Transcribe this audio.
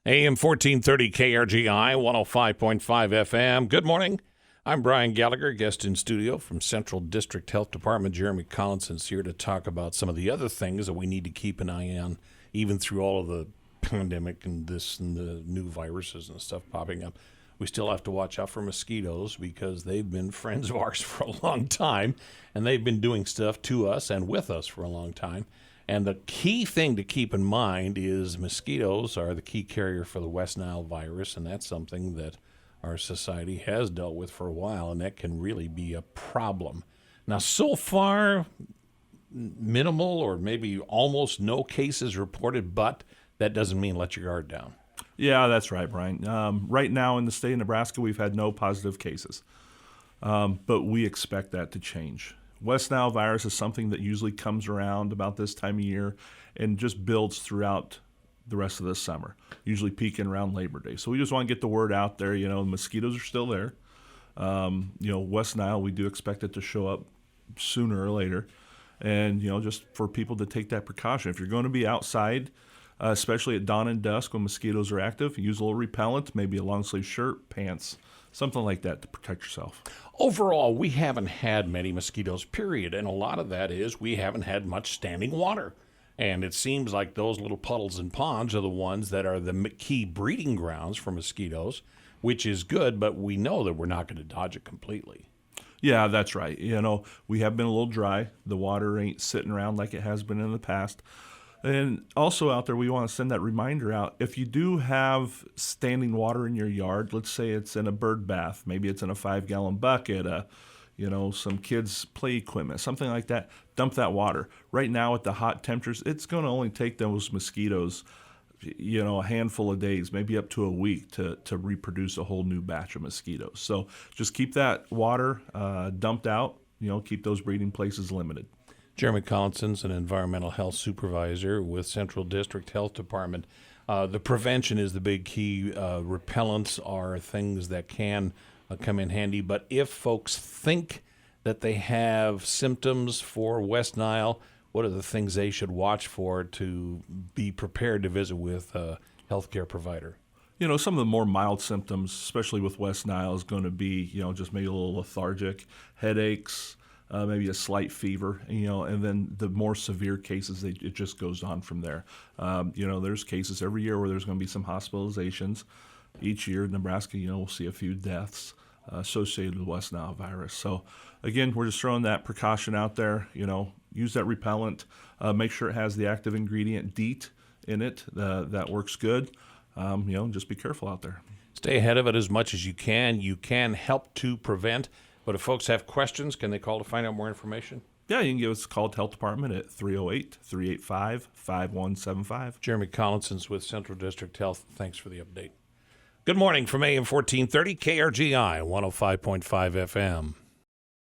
AM 1430 KRGI 105.5 FM. Good morning. I'm Brian Gallagher, guest in studio from Central District Health Department. Jeremy Collinson's here to talk about some of the other things that we need to keep an eye on, even through all of the pandemic and this and the new viruses and stuff popping up. We still have to watch out for mosquitoes because they've been friends of ours for a long time, and they've been doing stuff to us and with us for a long time. And the key thing to keep in mind is mosquitoes are the key carrier for the West Nile virus, and that's something that our society has dealt with for a while, and that can really be a problem. Now, so far, minimal or maybe almost no cases reported, but that doesn't mean let your guard down. Yeah, that's right, Brian. Right now in the state of Nebraska, we've had no positive cases, but we expect that to change. West Nile virus is something that usually comes around about this time of year and just builds throughout the rest of the summer, usually peaking around Labor Day. So we just want to get the word out there. The mosquitoes are still there. West Nile, we do expect it to show up sooner or later. And, just for people to take that precaution. If you're going to be outside, especially at dawn and dusk when mosquitoes are active, use a little repellent, maybe a long sleeve shirt, pants, something like that to protect yourself. Overall, we haven't had many mosquitoes, period. And a lot of that is we haven't had much standing water. And it seems like those little puddles and ponds are the ones that are the key breeding grounds for mosquitoes, which is good, but we know that we're not going to dodge it completely. Yeah, that's right. We have been a little dry. The water ain't sitting around like it has been in the past. And also out there, we want to send that reminder out. If you do have standing water in your yard, let's say it's in a bird bath, maybe it's in a 5-gallon bucket, some kids' play equipment, something like that, dump that water. Right now at the hot temperatures, it's going to only take those mosquitoes, a handful of days, maybe up to a week to reproduce a whole new batch of mosquitoes. So just keep that water dumped out, keep those breeding places limited. Jeremy Collinson's an environmental health supervisor with Central District Health Department. The prevention is the big key. Repellents are things that can come in handy. But if folks think that they have symptoms for West Nile, what are the things they should watch for to be prepared to visit with a healthcare provider? Some of the more mild symptoms, especially with West Nile, is going to be, just maybe a little lethargic, headaches, maybe a slight fever, and then the more severe cases, it just goes on from there. There's cases every year where there's going to be some hospitalizations. Each year in Nebraska, we'll see a few deaths associated with West Nile virus. So, again, we're just throwing that precaution out there. Use that repellent. Make sure it has the active ingredient DEET in it. That works good. Just be careful out there. Stay ahead of it as much as you can. You can help to prevent. But if folks have questions, can they call to find out more information? Yeah, you can give us a call at Health Department at 308-385-5175. Jeremy Collinson's with Central District Health. Thanks for the update. Good morning from AM 1430 KRGI 105.5 FM.